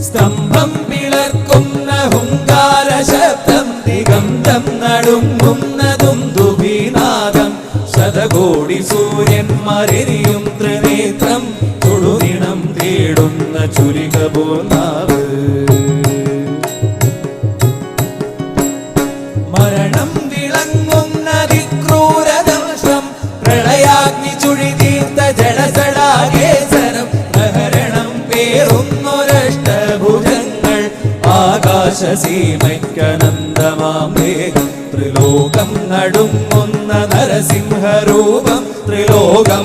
സ്തംഭം പിളർക്കുന്ന ഹുങ്കാര ശബ്ദം ദിഗന്ധം നടുങ്ങുന്നതും ദുഭിനാദം ശതകോടി സൂര്യന്മാരെരിയും ത്രിനേത്രം തൊടുനിണം തേടുന്ന ചുരിക പോനാവ് മരണം വിളങ്ങുന്ന വിക്രൂരദംശം പ്രളയാഗ്നി ചുഴി തീർത്ത ജലസടാകേസരം പ്രഹരണം പേറുന്നൊരഷ്ടഭുജങ്ങൾ ആകാശസീമയ്ക്കനന്തമാം വേഗം ത്രിലോകം നടുങ്ങുന്ന നരസിംഹരൂപം ത്രിലോകം